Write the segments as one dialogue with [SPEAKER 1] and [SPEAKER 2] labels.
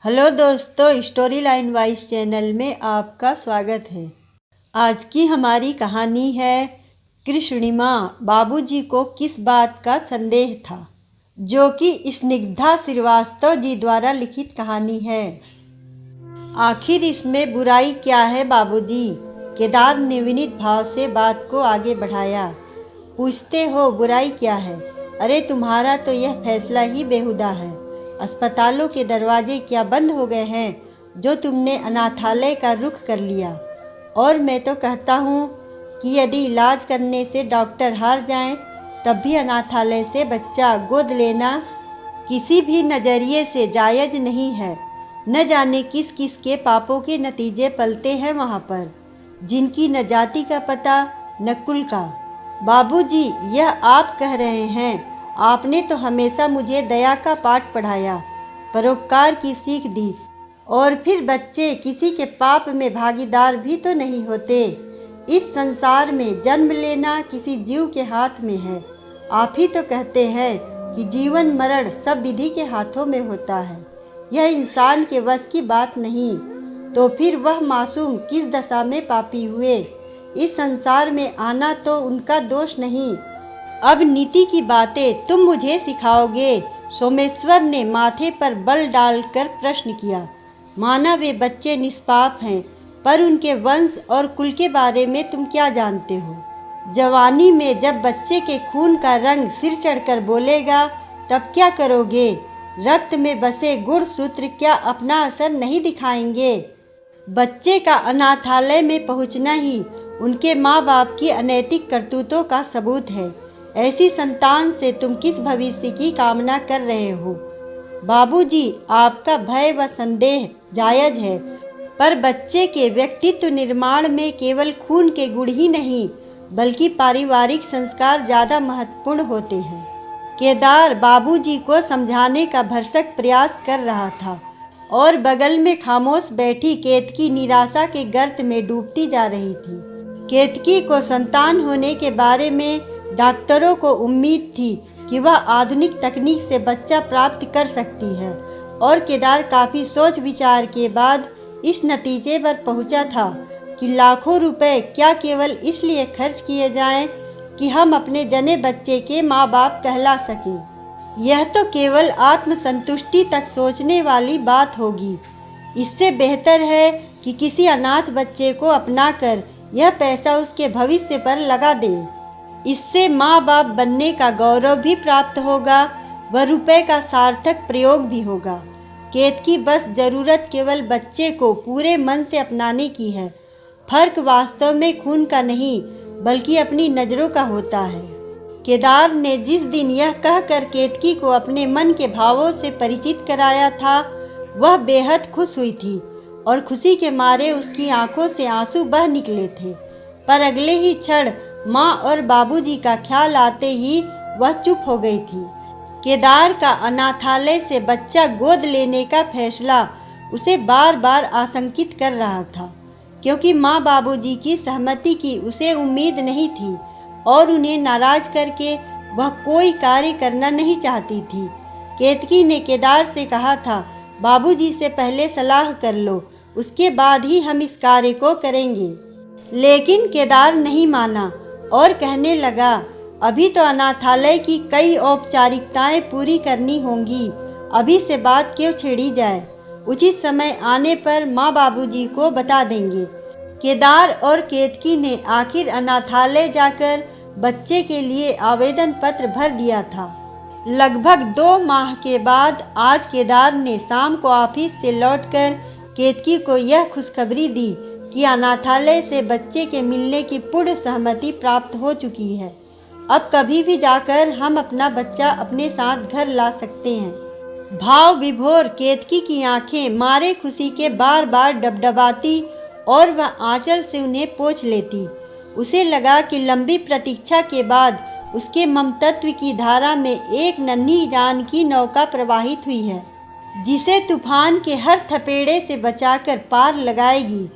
[SPEAKER 1] Hello दोस्तों, story line wise channel में आपका स्वागत है। आज की हमारी कहानी है कृष्णिमा बाबूजी को किस बात का संदेह था, जो कि स्निग्धा श्रीवास्तव जी द्वारा लिखित कहानी है। आखिर इसमें बुराई क्या है बाबूजी? केदार ने विनीत भाव से बात को आगे बढ़ाया। पूछते हो बुराई क्या है? अरे तुम्हारा तो यह फैसला ही बेहुदा है। अस्पतालों के दरवाजे क्या बंद हो गए हैं जो तुमने अनाथालय का रुख कर लिया? और मैं तो कहता हूँ कि यदि इलाज करने से डॉक्टर हार जाएं, तब भी अनाथालय से बच्चा गोद लेना किसी भी नज़रिए से जायज़ नहीं है। न जाने किस किस के पापों के नतीजे पलते हैं वहाँ पर, जिनकी न जाति का पता न कुल का। बाबूजी, यह आप कह रहे हैं? आपने तो हमेशा मुझे दया का पाठ पढ़ाया, परोपकार की सीख दी, और फिर बच्चे किसी के पाप में भागीदार भी तो नहीं होते। इस संसार में जन्म लेना किसी जीव के हाथ में है। आप ही तो कहते हैं कि जीवन मरण सब विधि के हाथों में होता है, यह इंसान के वश की बात नहीं। तो फिर वह मासूम किस दशा में पापी हुए? इस संसार में आना तो उनका दोष नहीं। अब नीति की बातें तुम मुझे सिखाओगे? सोमेश्वर ने माथे पर बल डालकर प्रश्न किया। माना वे बच्चे निष्पाप हैं, पर उनके वंश और कुल के बारे में तुम क्या जानते हो? जवानी में जब बच्चे के खून का रंग सिर चढ़कर बोलेगा, तब क्या करोगे? रक्त में बसे गुण सूत्र क्या अपना असर नहीं दिखाएंगे? बच्चे का अनाथालय में पहुंचना ही उनके माँ बाप की अनैतिक करतूतों का सबूत है। ऐसी संतान से तुम किस भविष्य की कामना कर रहे हो? बाबूजी, आपका भय व संदेह जायज है, पर बच्चे के व्यक्तित्व निर्माण में केवल खून के गुण ही नहीं, बल्कि पारिवारिक संस्कार ज़्यादा महत्वपूर्ण होते हैं। केदार बाबूजी को समझाने का भरसक प्रयास कर रहा था, और बगल में खामोश बैठी केतकी निराशा के गर्त में डूबती जा रही थी। केतकी को संतान होने के बारे में डॉक्टरों को उम्मीद थी कि वह आधुनिक तकनीक से बच्चा प्राप्त कर सकती है, और केदार काफ़ी सोच विचार के बाद इस नतीजे पर पहुंचा था कि लाखों रुपए क्या केवल इसलिए खर्च किए जाएं कि हम अपने जने बच्चे के माँ बाप कहला सकें। यह तो केवल आत्मसंतुष्टि तक सोचने वाली बात होगी। इससे बेहतर है कि किसी अनाथ बच्चे को अपनाकर यह पैसा उसके भविष्य पर लगा दें। इससे माँ बाप बनने का गौरव भी प्राप्त होगा व रुपए का सार्थक प्रयोग भी होगा। केतकी बस ज़रूरत केवल बच्चे को पूरे मन से अपनाने की है। फर्क वास्तव में खून का नहीं, बल्कि अपनी नज़रों का होता है। केदार ने जिस दिन यह कहकर केतकी को अपने मन के भावों से परिचित कराया था, वह बेहद खुश हुई थी, और खुशी के मारे उसकी आंखों से आंसू बह निकले थे। पर अगले ही क्षण माँ और बाबूजी का ख्याल आते ही वह चुप हो गई थी। केदार का अनाथालय से बच्चा गोद लेने का फैसला उसे बार बार आशंकित कर रहा था, क्योंकि माँ बाबूजी की सहमति की उसे उम्मीद नहीं थी, और उन्हें नाराज करके वह कोई कार्य करना नहीं चाहती थी। केतकी ने केदार से कहा था, बाबूजी से पहले सलाह कर लो, उसके बाद ही हम इस कार्य को करेंगे। लेकिन केदार नहीं माना और कहने लगा, अभी तो अनाथालय की कई औपचारिकताएं पूरी करनी होंगी, अभी से बात क्यों छेड़ी जाए? उचित समय आने पर माँ बाबूजी को बता देंगे। केदार और केतकी ने आखिर अनाथालय जाकर बच्चे के लिए आवेदन पत्र भर दिया था। लगभग 2 माह के बाद आज केदार ने शाम को ऑफिस से लौटकर केतकी को यह खुशखबरी दी कि अनाथालय से बच्चे के मिलने की पूर्ण सहमति प्राप्त हो चुकी है। अब कभी भी जाकर हम अपना बच्चा अपने साथ घर ला सकते हैं। भाव विभोर केतकी की आंखें मारे खुशी के बार बार डबडबाती, और वह आंचल से उन्हें पोंछ लेती। उसे लगा कि लंबी प्रतीक्षा के बाद उसके ममतत्व की धारा में एक नन्ही जान की नौका प्रवाहित हुई है, जिसे तूफान के हर थपेड़े से बचाकर पार लगाएगी।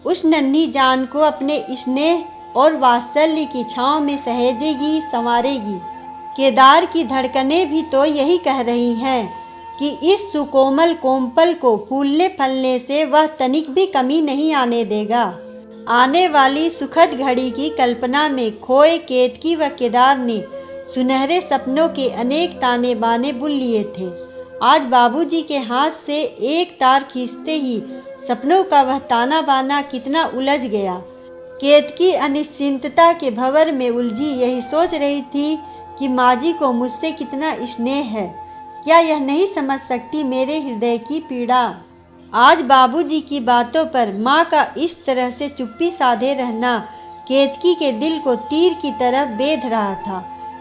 [SPEAKER 1] उस नन्ही जान को अपने स्नेह और वात्सल्य की छांव में सहेजेगी, संवारेगी। केदार की धड़कनें भी तो यही कह रही हैं। कि इस सुकोमल कोमल को फूलने फलने से वह तनिक भी कमी नहीं आने देगा। आने वाली सुखद घड़ी की कल्पना में खोए केतकी व केदार ने सुनहरे सपनों के अनेक ताने बाने बुन लिए थे। आज बाबूजी के हाथ से एक तार खींचते ही सपनों का वह ताना बाना कितना उलझ गया। केतकी अनिश्चिंतता के भंवर में उलझी यही सोच रही थी कि माँ जी को मुझसे कितना स्नेह है। क्या यह नहीं समझ सकती मेरे हृदय की पीड़ा। आज बाबूजी की बातों पर माँ का इस तरह से चुप्पी साधे रहना केतकी के दिल को तीर की तरह बेध रहा था।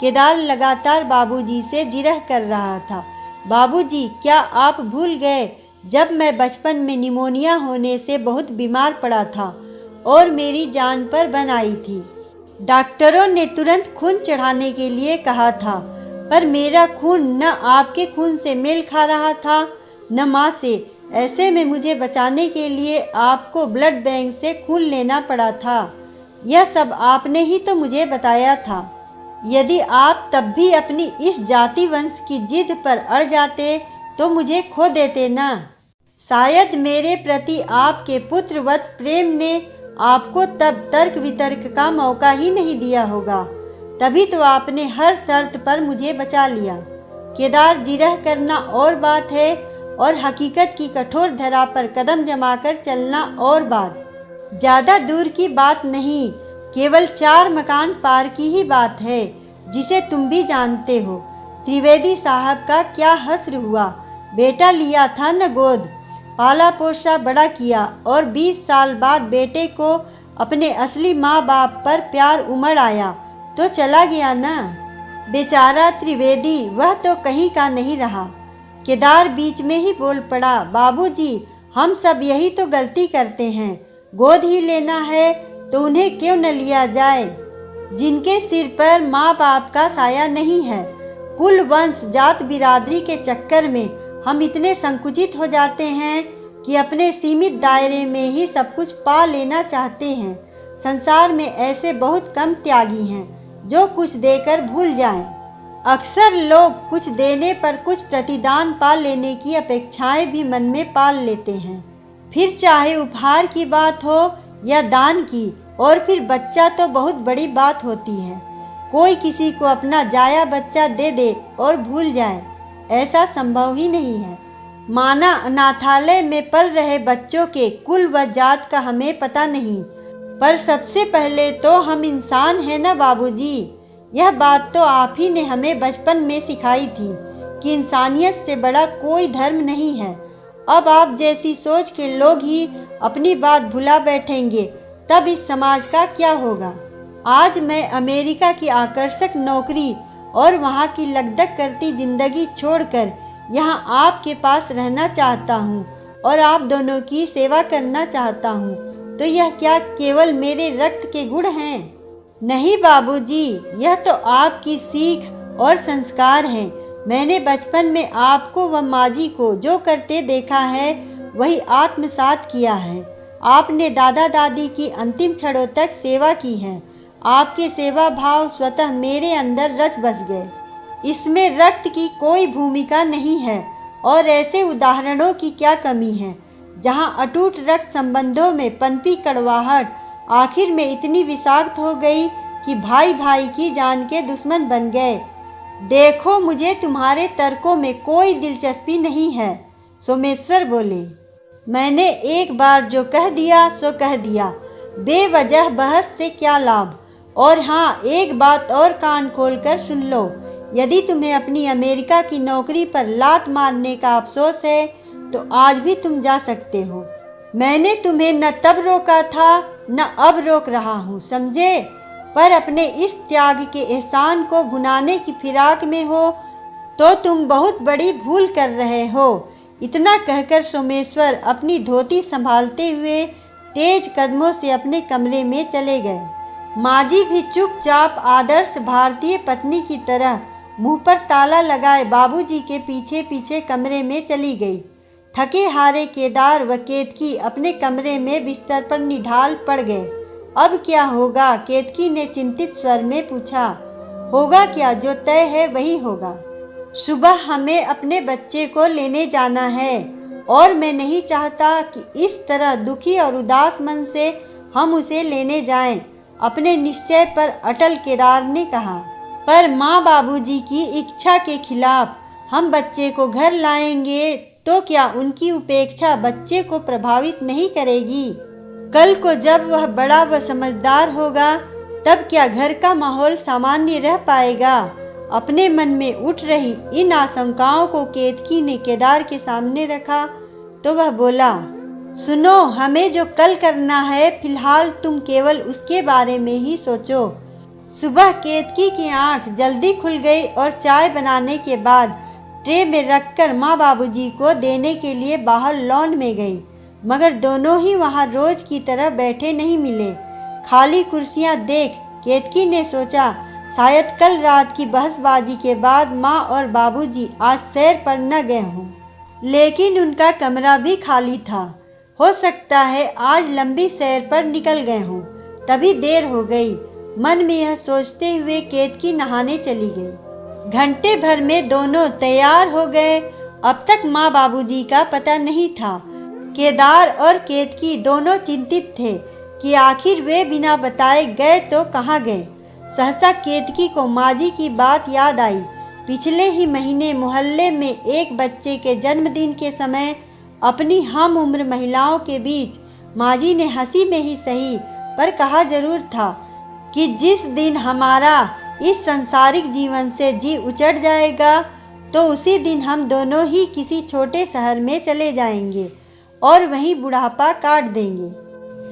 [SPEAKER 1] केदार लगातार बाबूजी से जिरह कर रहा था। बाबूजी, क्या आप भूल गए जब मैं बचपन में निमोनिया होने से बहुत बीमार पड़ा था और मेरी जान पर बन आई थी। डॉक्टरों ने तुरंत खून चढ़ाने के लिए कहा था, पर मेरा खून न आपके खून से मेल खा रहा था न माँ से। ऐसे में मुझे बचाने के लिए आपको ब्लड बैंक से खून लेना पड़ा था। यह सब आपने ही तो मुझे बताया था। यदि आप तब भी अपनी इस जाति वंश की जिद पर अड़ जाते तो मुझे खो देते ना। शायद मेरे प्रति आपके पुत्रवत प्रेम ने आपको तब तर्क वितर्क का मौका ही नहीं दिया होगा। तभी तो आपने हर शर्त पर मुझे बचा लिया। केदार, जिरह करना और बात है और हकीकत की कठोर धरा पर कदम जमाकर चलना और बात। ज़्यादा दूर की बात नहीं, केवल 4 मकान पार की ही बात है, जिसे तुम भी जानते हो। त्रिवेदी साहब का क्या हस्र हुआ। बेटा लिया था न गोद, पाला पोसा बड़ा किया और 20 साल बाद बेटे को अपने असली माँ बाप पर प्यार उमड़ आया तो चला गया ना। बेचारा त्रिवेदी, वह तो कहीं का नहीं रहा। केदार बीच में ही बोल पड़ा, बाबूजी, हम सब यही तो गलती करते हैं। गोद ही लेना है तो उन्हें क्यों न लिया जाए, जिनके सिर पर माँ बाप का साया नहीं है। कुल वंश जात बिरादरी के चक्कर में हम इतने संकुचित हो जाते हैं कि अपने सीमित दायरे में ही सब कुछ पा लेना चाहते हैं। संसार में ऐसे बहुत कम त्यागी हैं जो कुछ देकर भूल जाएं। अक्सर लोग कुछ देने पर कुछ प्रतिदान पा लेने की अपेक्षाएं भी मन में पाल लेते हैं, फिर चाहे उपहार की बात हो या दान की। और फिर बच्चा तो बहुत बड़ी बात होती है। कोई किसी को अपना जाया बच्चा दे दे और भूल जाए, ऐसा संभव ही नहीं है। माना अनाथालय में पल रहे बच्चों के कुल व जात का हमें पता नहीं, पर सबसे पहले तो हम इंसान हैं ना बाबूजी। यह बात तो आप ही ने हमें बचपन में सिखाई थी कि इंसानियत से बड़ा कोई धर्म नहीं है। अब आप जैसी सोच के लोग ही अपनी बात भुला बैठेंगे तब इस समाज का क्या होगा। आज मैं अमेरिका की आकर्षक नौकरी और वहाँ की लगदग करती जिंदगी छोड़कर यहाँ आपके पास रहना चाहता हूँ और आप दोनों की सेवा करना चाहता हूँ। तो यह क्या केवल मेरे रक्त के गुण हैं? नहीं बाबूजी, यह तो आपकी सीख और संस्कार हैं। मैंने बचपन में आपको व माँ जी को जो करते देखा है वही आत्मसात किया है। आपने दादा दादी की अंतिम क्षणों तक सेवा की है। आपके सेवा भाव स्वतः मेरे अंदर रच बस गए। इसमें रक्त की कोई भूमिका नहीं है और ऐसे उदाहरणों की क्या कमी है जहां अटूट रक्त संबंधों में पनपी कड़वाहट आखिर में इतनी विषाक्त हो गई कि भाई भाई की जान के दुश्मन बन गए। देखो, मुझे तुम्हारे तर्कों में कोई दिलचस्पी नहीं है, सोमेश्वर बोले। मैंने एक बार जो कह दिया सो कह दिया, बेवजह बहस से क्या लाभ। और हाँ, एक बात और कान खोलकर सुन लो। यदि तुम्हें अपनी अमेरिका की नौकरी पर लात मारने का अफसोस है तो आज भी तुम जा सकते हो। मैंने तुम्हें न तब रोका था न अब रोक रहा हूँ, समझे। पर अपने इस त्याग के एहसान को भुनाने की फिराक में हो तो तुम बहुत बड़ी भूल कर रहे हो। इतना कहकर सोमेश्वर अपनी धोती संभालते हुए तेज कदमों से अपने कमरे में चले गए। माँ जी भी चुपचाप आदर्श भारतीय पत्नी की तरह मुंह पर ताला लगाए बाबूजी के पीछे पीछे कमरे में चली गई। थके हारे केदार व केतकी अपने कमरे में बिस्तर पर निढाल पड़ गए। अब क्या होगा? केतकी ने चिंतित स्वर में पूछा। होगा क्या? जो तय है वही होगा। सुबह हमें अपने बच्चे को लेने जाना है और मैं नहीं चाहता कि इस तरह दुखी और उदास मन से हम उसे लेने जाएं। अपने निश्चय पर अटल केदार ने कहा। पर माँ बाबूजी की इच्छा के खिलाफ हम बच्चे को घर लाएंगे तो क्या उनकी उपेक्षा बच्चे को प्रभावित नहीं करेगी? कल को जब वह बड़ा व समझदार होगा तब क्या घर का माहौल सामान्य रह पाएगा? अपने मन में उठ रही इन आशंकाओं को केतकी ने केदार के सामने रखा तो वह बोला, सुनो, हमें जो कल करना है फिलहाल तुम केवल उसके बारे में ही सोचो। सुबह केतकी की आंख जल्दी खुल गई और चाय बनाने के बाद ट्रे में रखकर माँ बाबूजी को देने के लिए बाहर लॉन में गई, मगर दोनों ही वहाँ रोज की तरह बैठे नहीं मिले। खाली कुर्सियाँ देख केतकी ने सोचा शायद कल रात की बहसबाजी के बाद माँ और बाबूजी आज सैर पर न गए हों, लेकिन उनका कमरा भी खाली था। हो सकता है आज लंबी सैर पर निकल गए हों, तभी देर हो गई। मन में यह सोचते हुए केतकी नहाने चली गई। घंटे भर में दोनों तैयार हो गए। अब तक माँ बाबूजी का पता नहीं था। केदार और केतकी दोनों चिंतित थे कि आखिर वे बिना बताए गए तो कहाँ गए। सहसा केतकी को माजी की बात याद आई। पिछले ही महीने मोहल्ले में एक बच्चे के जन्मदिन के समय अपनी हम उम्र महिलाओं के बीच माजी ने हंसी में ही सही पर कहा जरूर था कि जिस दिन हमारा इस सांसारिक जीवन से जी उचट जाएगा तो उसी दिन हम दोनों ही किसी छोटे शहर में चले जाएंगे और वहीं बुढ़ापा काट देंगे।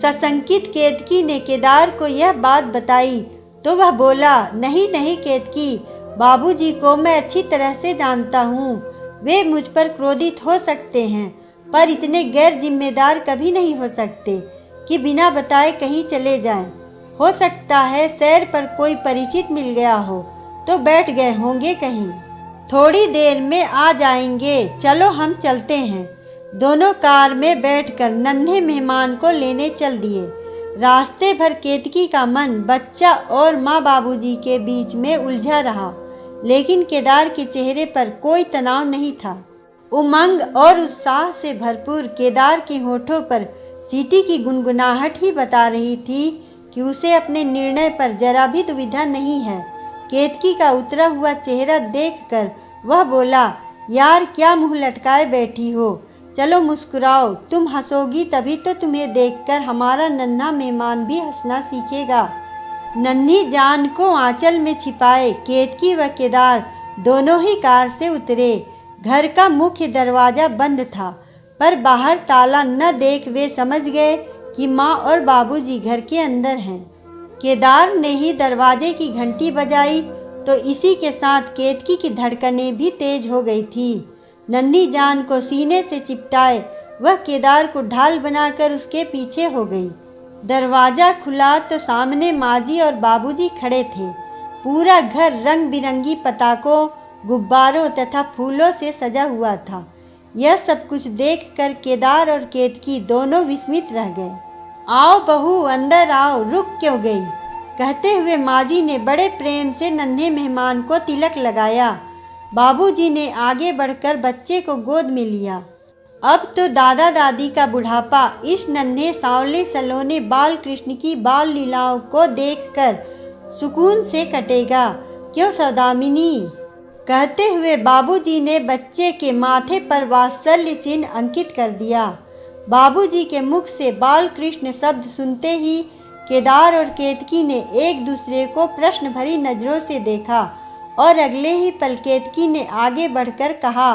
[SPEAKER 1] सशंकित केतकी ने केदार को यह बात बताई तो वह बोला, नहीं नहीं केतकी, बाबूजी को मैं अच्छी तरह से जानता हूँ। वे मुझ पर क्रोधित हो सकते हैं पर इतने गैर जिम्मेदार कभी नहीं हो सकते कि बिना बताए कहीं चले जाएं। हो सकता है सैर पर कोई परिचित मिल गया हो तो बैठ गए होंगे कहीं। थोड़ी देर में आ जाएंगे, चलो हम चलते हैं। दोनों कार में बैठकर नन्हे मेहमान को लेने चल दिए। रास्ते भर केतकी का मन बच्चा और माँ बाबूजी के बीच में उलझा रहा, लेकिन केदार के चेहरे पर कोई तनाव नहीं था। उमंग और उत्साह से भरपूर केदार के होठों पर सीटी की गुनगुनाहट ही बता रही थी कि उसे अपने निर्णय पर जरा भी दुविधा नहीं है। केतकी का उतरा हुआ चेहरा देखकर वह बोला, यार क्या मुंह लटकाए बैठी हो, चलो मुस्कुराओ। तुम हंसोगी तभी तो तुम्हें देखकर हमारा नन्हा मेहमान भी हंसना सीखेगा। नन्ही जान को आंचल में छिपाए केतकी व केदार दोनों ही कार से उतरे। घर का मुख्य दरवाज़ा बंद था पर बाहर ताला न देख वे समझ गए कि माँ और बाबूजी घर के अंदर हैं। केदार ने ही दरवाजे की घंटी बजाई तो इसी के साथ केतकी की धड़कनें भी तेज हो गई थी। नन्ही जान को सीने से चिपटाए वह केदार को ढाल बनाकर उसके पीछे हो गई। दरवाज़ा खुला तो सामने माजी और बाबूजी खड़े थे। पूरा घर रंग बिरंगी पताकों, गुब्बारों तथा फूलों से सजा हुआ था। यह सब कुछ देखकर केदार और केतकी दोनों विस्मित रह गए। आओ बहू, अंदर आओ, रुक क्यों गई? कहते हुए माजी ने बड़े प्रेम से नन्हे मेहमान को तिलक लगाया। बाबूजी ने आगे बढ़कर बच्चे को गोद में लिया। अब तो दादा दादी का बुढ़ापा इस नन्हे सांवले सलोने बाल कृष्ण की बाल लीलाओं को देखकर सुकून से कटेगा, क्यों सौदामिनी? कहते हुए बाबूजी ने बच्चे के माथे पर वात्सल्य चिन्ह अंकित कर दिया। बाबूजी के मुख से बाल कृष्ण शब्द सुनते ही केदार और केतकी ने एक दूसरे को प्रश्न भरी नज़रों से देखा और अगले ही पल केतकी ने आगे बढ़कर कहा,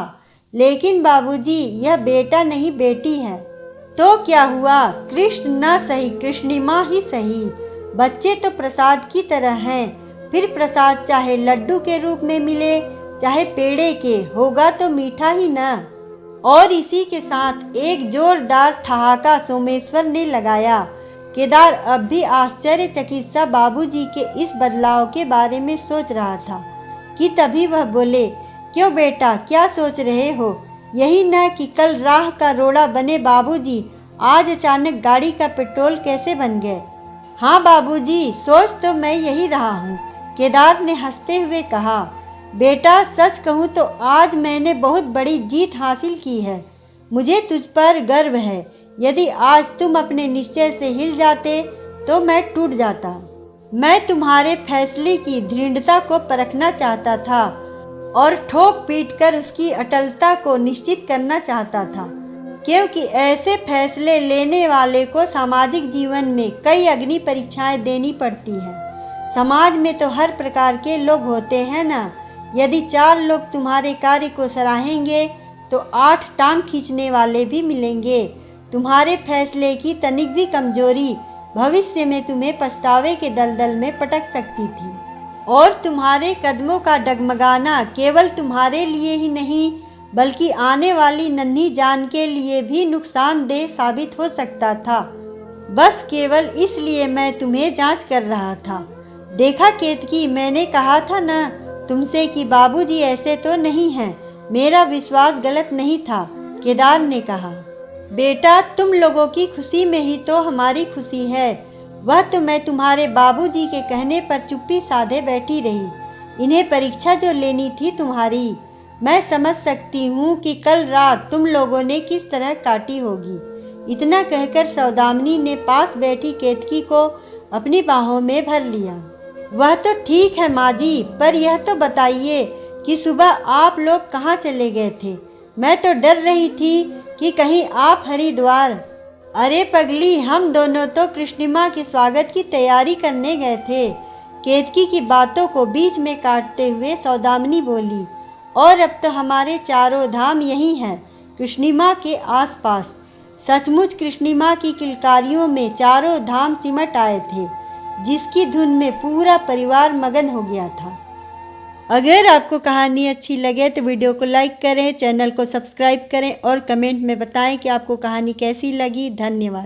[SPEAKER 1] लेकिन बाबूजी, यह बेटा नहीं बेटी है। तो क्या हुआ? कृष्ण न सही, कृष्णिमा ही सही। बच्चे तो प्रसाद की तरह हैं। फिर प्रसाद चाहे लड्डू के रूप में मिले चाहे पेड़े के, होगा तो मीठा ही ना। और इसी के साथ एक जोरदार ठहाका सोमेश्वर ने लगाया। केदार अब भी आश्चर्यचकित सा बाबूजी के इस बदलाव के बारे में सोच रहा था कि तभी वह बोले, क्यों बेटा, क्या सोच रहे हो? यही न कि कल राह का रोड़ा बने बाबूजी आज अचानक गाड़ी का पेट्रोल कैसे बन गए? हाँ बाबूजी, सोच तो मैं यही रहा हूँ, केदार ने हंसते हुए कहा। बेटा सच कहूँ तो आज मैंने बहुत बड़ी जीत हासिल की है। मुझे तुझ पर गर्व है। यदि आज तुम अपने निश्चय से हिल जाते तो मैं टूट जाता। मैं तुम्हारे फैसले की दृढ़ता को परखना चाहता था और ठोक पीट कर उसकी अटलता को निश्चित करना चाहता था, क्योंकि ऐसे फैसले लेने वाले को सामाजिक जीवन में कई अग्नि परीक्षाएं देनी पड़ती हैं। समाज में तो हर प्रकार के लोग होते हैं ना। यदि 4 लोग तुम्हारे कार्य को सराहेंगे तो 8 टांग खींचने वाले भी मिलेंगे। तुम्हारे फैसले की तनिक भी कमजोरी भविष्य में तुम्हें पछतावे के दलदल में पटक सकती थी, और तुम्हारे कदमों का डगमगाना केवल तुम्हारे लिए ही नहीं बल्कि आने वाली नन्ही जान के लिए भी नुकसानदेह साबित हो सकता था। बस केवल इसलिए मैं तुम्हें जांच कर रहा था। देखा केतकी, मैंने कहा था ना तुमसे कि बाबूजी ऐसे तो नहीं हैं। मेरा विश्वास गलत नहीं था, केदार ने कहा। बेटा तुम लोगों की खुशी में ही तो हमारी खुशी है। वह तो मैं तुम्हारे बाबूजी के कहने पर चुप्पी साधे बैठी रही। इन्हें परीक्षा जो लेनी थी तुम्हारी, मैं समझ सकती हूँ कि कल रात तुम लोगों ने किस तरह काटी होगी। इतना कहकर सौदामिनी ने पास बैठी केतकी को अपनी बाहों में भर लिया। वह तो ठीक है माँ जी, पर यह तो बताइए कि सुबह आप लोग कहाँ चले गए थे? मैं तो डर रही थी कि कहीं आप हरिद्वार। अरे पगली, हम दोनों तो कृष्णिमा के स्वागत की तैयारी करने गए थे। केतकी की बातों को बीच में काटते हुए सौदामिनी बोली। और अब तो हमारे चारों धाम यही हैं, कृष्णिमा के आसपास। सचमुच कृष्णिमा की किलकारियों में चारों धाम सिमट आए थे, जिसकी धुन में पूरा परिवार मगन हो गया था। अगर आपको कहानी अच्छी लगे तो वीडियो को लाइक करें, चैनल को सब्सक्राइब करें और कमेंट में बताएं कि आपको कहानी कैसी लगी। धन्यवाद।